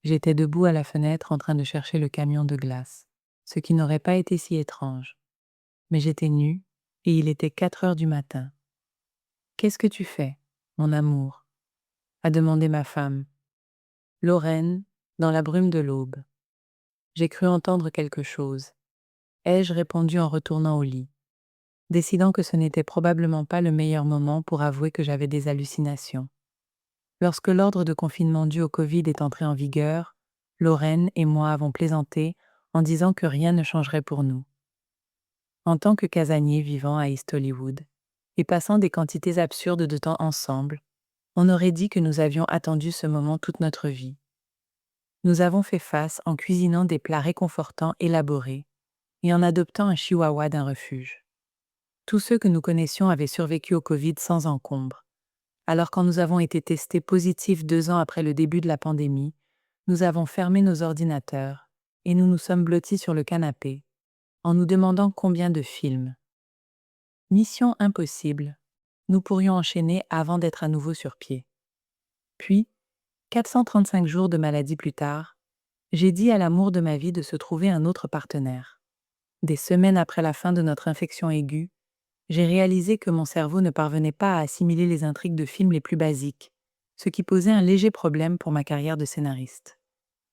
J'étais debout à la fenêtre en train de chercher le camion de glace, ce qui n'aurait pas été si étrange. Mais j'étais nue, et il était 4 heures du matin. Qu'est-ce que tu fais, mon amour a demandé ma femme. Lorraine, dans la brume de l'aube. J'ai cru entendre quelque chose. Ai-je répondu en retournant au lit, décidant que ce n'était probablement pas le meilleur moment pour avouer que j'avais des hallucinations. Lorsque l'ordre de confinement dû au Covid est entré en vigueur, Lorraine et moi avons plaisanté en disant que rien ne changerait pour nous. En tant que casaniers vivant à East Hollywood et passant des quantités absurdes de temps ensemble, on aurait dit que nous avions attendu ce moment toute notre vie. Nous avons fait face en cuisinant des plats réconfortants élaborés et en adoptant un chihuahua d'un refuge. Tous ceux que nous connaissions avaient survécu au Covid sans encombre. Alors quand nous avons été testés positifs 2 ans après le début de la pandémie, nous avons fermé nos ordinateurs et nous nous sommes blottis sur le canapé en nous demandant combien de films. Mission impossible, nous pourrions enchaîner avant d'être à nouveau sur pied. Puis, 435 jours de maladie plus tard, j'ai dit à l'amour de ma vie de se trouver un autre partenaire. Des semaines après la fin de notre infection aiguë, j'ai réalisé que mon cerveau ne parvenait pas à assimiler les intrigues de films les plus basiques, ce qui posait un léger problème pour ma carrière de scénariste.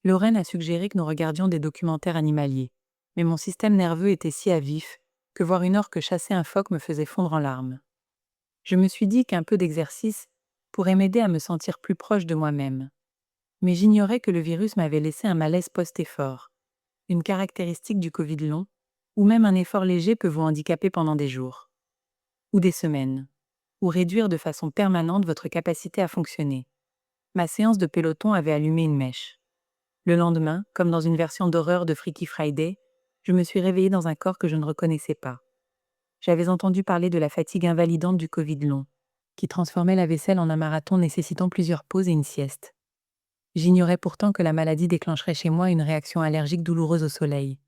Lorraine a suggéré que nous regardions des documentaires animaliers, mais mon système nerveux était si à vif que voir une orque chasser un phoque me faisait fondre en larmes. Je me suis dit qu'un peu d'exercice pourrait m'aider à me sentir plus proche de moi-même. Mais j'ignorais que le virus m'avait laissé un malaise post-effort, une caractéristique du Covid long, où même un effort léger peut vous handicaper pendant des jours, ou des semaines, ou réduire de façon permanente votre capacité à fonctionner. Ma séance de peloton avait allumé une mèche. Le lendemain, comme dans une version d'horreur de Freaky Friday, je me suis réveillée dans un corps que je ne reconnaissais pas. J'avais entendu parler de la fatigue invalidante du Covid long, qui transformait la vaisselle en un marathon nécessitant plusieurs pauses et une sieste. J'ignorais pourtant que la maladie déclencherait chez moi une réaction allergique douloureuse au soleil,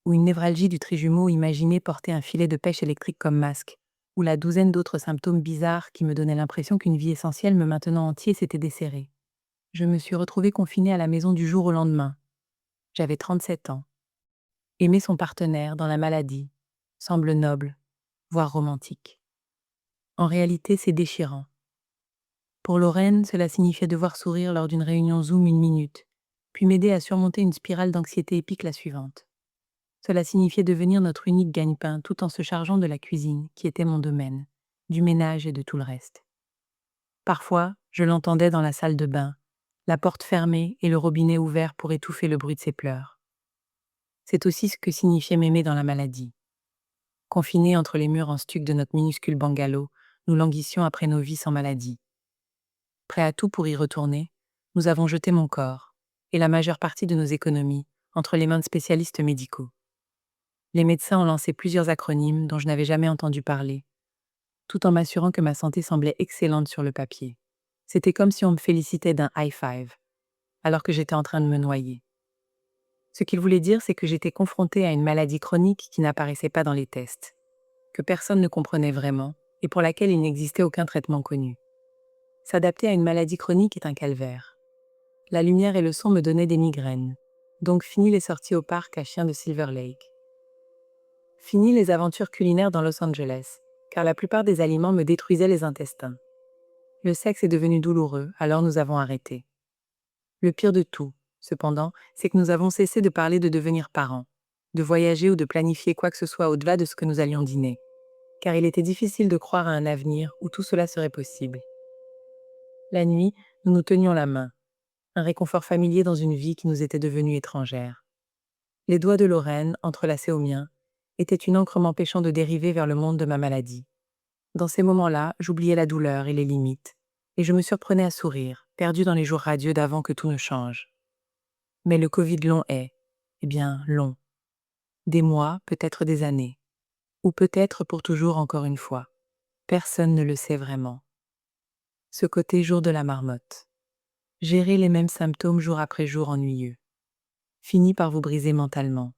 ou une névralgie du trijumeau imaginé porter un filet de pêche électrique comme masque, ou la douzaine d'autres symptômes bizarres qui me donnaient l'impression qu'une vie essentielle me maintenant entier s'était desserrée. Je me suis retrouvée confinée à la maison du jour au lendemain. J'avais 37 ans. Aimer son partenaire dans la maladie semble noble, voire romantique. En réalité, c'est déchirant. Pour Lorraine, cela signifiait devoir sourire lors d'une réunion Zoom 1 minute, puis m'aider à surmonter une spirale d'anxiété épique la suivante. Cela signifiait devenir notre unique gagne-pain tout en se chargeant de la cuisine, qui était mon domaine, du ménage et de tout le reste. Parfois, je l'entendais dans la salle de bain, la porte fermée et le robinet ouvert pour étouffer le bruit de ses pleurs. C'est aussi ce que signifiait m'aimer dans la maladie. Confinés entre les murs en stuc de notre minuscule bungalow, nous languissions après nos vies sans maladie. Prêts à tout pour y retourner, nous avons jeté mon corps, et la majeure partie de nos économies, entre les mains de spécialistes médicaux. Les médecins ont lancé plusieurs acronymes dont je n'avais jamais entendu parler, tout en m'assurant que ma santé semblait excellente sur le papier. C'était comme si on me félicitait d'un high five, alors que j'étais en train de me noyer. Ce qu'il voulait dire, c'est que j'étais confrontée à une maladie chronique qui n'apparaissait pas dans les tests, que personne ne comprenait vraiment, et pour laquelle il n'existait aucun traitement connu. S'adapter à une maladie chronique est un calvaire. La lumière et le son me donnaient des migraines, donc fini les sorties au parc à chiens de Silver Lake. Fini les aventures culinaires dans Los Angeles, car la plupart des aliments me détruisaient les intestins. Le sexe est devenu douloureux, alors nous avons arrêté. Le pire de tout, cependant, c'est que nous avons cessé de parler de devenir parents, de voyager ou de planifier quoi que ce soit au-delà de ce que nous allions dîner, car il était difficile de croire à un avenir où tout cela serait possible. La nuit, nous nous tenions la main, un réconfort familier dans une vie qui nous était devenue étrangère. Les doigts de Lorraine, entrelacés aux miens, étaient une encre m'empêchant de dériver vers le monde de ma maladie. Dans ces moments-là, j'oubliais la douleur et les limites, et je me surprenais à sourire, perdu dans les jours radieux d'avant que tout ne change. Mais le Covid long est, long. Des mois, peut-être des années. Ou peut-être pour toujours encore une fois. Personne ne le sait vraiment. Ce côté jour de la marmotte. Gérer les mêmes symptômes jour après jour ennuyeux. Finit par vous briser mentalement.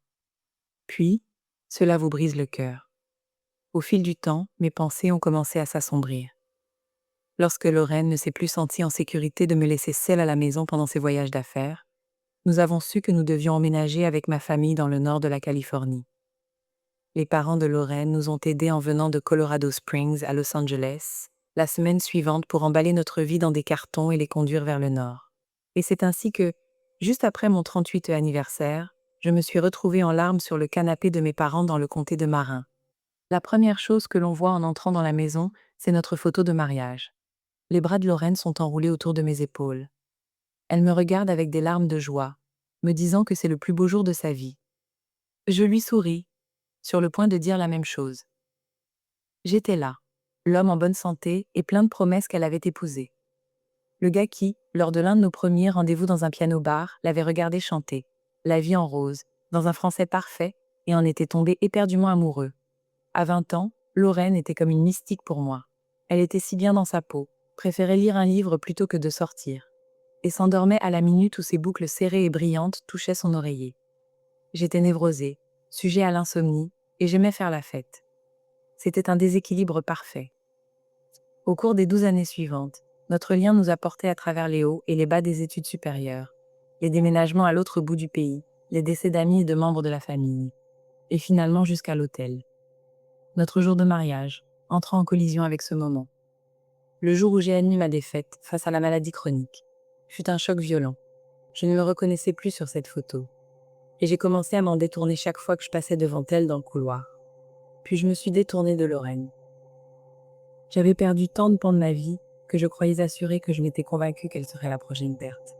Puis, cela vous brise le cœur. Au fil du temps, mes pensées ont commencé à s'assombrir. Lorsque Lorraine ne s'est plus sentie en sécurité de me laisser seule à la maison pendant ses voyages d'affaires, nous avons su que nous devions emménager avec ma famille dans le nord de la Californie. Les parents de Lorraine nous ont aidés en venant de Colorado Springs à Los Angeles, la semaine suivante pour emballer notre vie dans des cartons et les conduire vers le nord. Et c'est ainsi que, juste après mon 38e anniversaire, je me suis retrouvée en larmes sur le canapé de mes parents dans le comté de Marin. La première chose que l'on voit en entrant dans la maison, c'est notre photo de mariage. Les bras de Lorraine sont enroulés autour de mes épaules. Elle me regarde avec des larmes de joie, me disant que c'est le plus beau jour de sa vie. Je lui souris, sur le point de dire la même chose. J'étais là, l'homme en bonne santé et plein de promesses qu'elle avait épousé. Le gars qui, lors de l'un de nos premiers rendez-vous dans un piano-bar, l'avait regardé chanter « La vie en rose », dans un français parfait, et en était tombé éperdument amoureux. À 20 ans, Lorraine était comme une mystique pour moi. Elle était si bien dans sa peau, préférait lire un livre plutôt que de sortir, et s'endormait à la minute où ses boucles serrées et brillantes touchaient son oreiller. J'étais névrosée, sujet à l'insomnie, et j'aimais faire la fête. C'était un déséquilibre parfait. Au cours des 12 années suivantes, notre lien nous a portés à travers les hauts et les bas des études supérieures, les déménagements à l'autre bout du pays, les décès d'amis et de membres de la famille, et finalement jusqu'à l'hôtel. Notre jour de mariage, entrant en collision avec ce moment. Le jour où j'ai admis ma défaite face à la maladie chronique, fut un choc violent. Je ne me reconnaissais plus sur cette photo, et j'ai commencé à m'en détourner chaque fois que je passais devant elle dans le couloir. Puis je me suis détournée de Lorraine. J'avais perdu tant de pans de ma vie que je croyais assurée que je m'étais convaincue qu'elle serait la prochaine perte.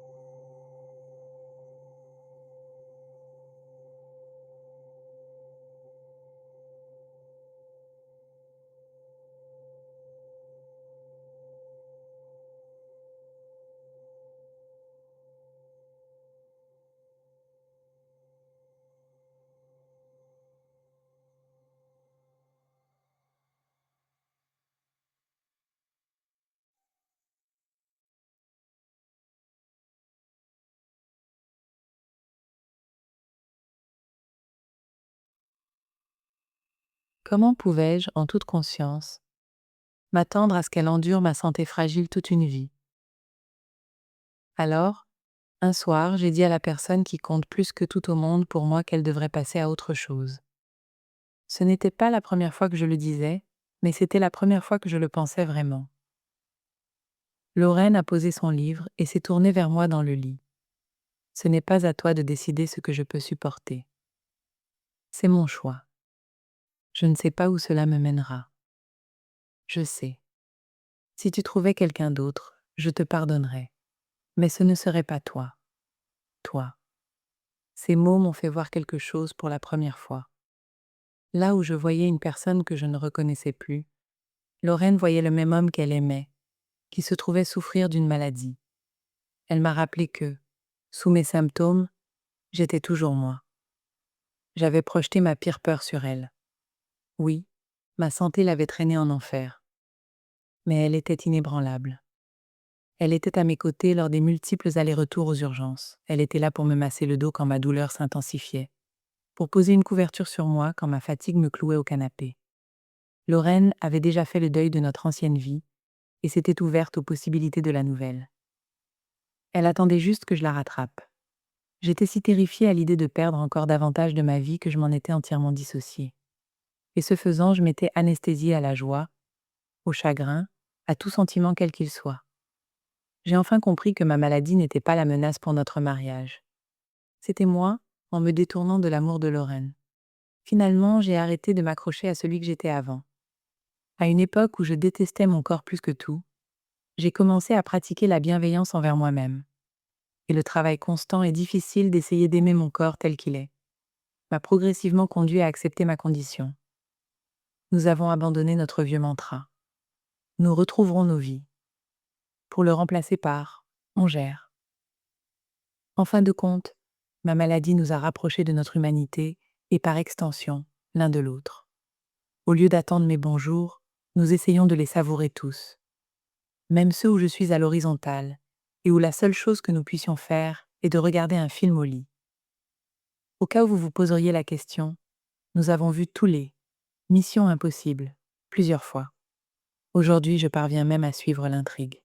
Comment pouvais-je, en toute conscience, m'attendre à ce qu'elle endure ma santé fragile toute une vie? Alors, un soir, j'ai dit à la personne qui compte plus que tout au monde pour moi qu'elle devrait passer à autre chose. Ce n'était pas la première fois que je le disais, mais c'était la première fois que je le pensais vraiment. Lorraine a posé son livre et s'est tournée vers moi dans le lit. Ce n'est pas à toi de décider ce que je peux supporter. C'est mon choix. Je ne sais pas où cela me mènera. Je sais. Si tu trouvais quelqu'un d'autre, je te pardonnerais. Mais ce ne serait pas toi. Toi. Ces mots m'ont fait voir quelque chose pour la première fois. Là où je voyais une personne que je ne reconnaissais plus, Lorraine voyait le même homme qu'elle aimait, qui se trouvait souffrir d'une maladie. Elle m'a rappelé que, sous mes symptômes, j'étais toujours moi. J'avais projeté ma pire peur sur elle. Oui, ma santé l'avait traînée en enfer. Mais elle était inébranlable. Elle était à mes côtés lors des multiples allers-retours aux urgences. Elle était là pour me masser le dos quand ma douleur s'intensifiait, pour poser une couverture sur moi quand ma fatigue me clouait au canapé. Lorraine avait déjà fait le deuil de notre ancienne vie et s'était ouverte aux possibilités de la nouvelle. Elle attendait juste que je la rattrape. J'étais si terrifiée à l'idée de perdre encore davantage de ma vie que je m'en étais entièrement dissociée. Et ce faisant, je m'étais anesthésiée à la joie, au chagrin, à tout sentiment quel qu'il soit. J'ai enfin compris que ma maladie n'était pas la menace pour notre mariage. C'était moi, en me détournant de l'amour de Lorraine. Finalement, j'ai arrêté de m'accrocher à celui que j'étais avant. À une époque où je détestais mon corps plus que tout, j'ai commencé à pratiquer la bienveillance envers moi-même. Et le travail constant et difficile d'essayer d'aimer mon corps tel qu'il est m'a progressivement conduit à accepter ma condition. Nous avons abandonné notre vieux mantra. Nous retrouverons nos vies. Pour le remplacer par « on gère ». En fin de compte, ma maladie nous a rapprochés de notre humanité et par extension, l'un de l'autre. Au lieu d'attendre mes bons jours, nous essayons de les savourer tous. Même ceux où je suis à l'horizontale et où la seule chose que nous puissions faire est de regarder un film au lit. Au cas où vous vous poseriez la question, nous avons vu tous les Mission Impossible plusieurs fois. Aujourd'hui, je parviens même à suivre l'intrigue.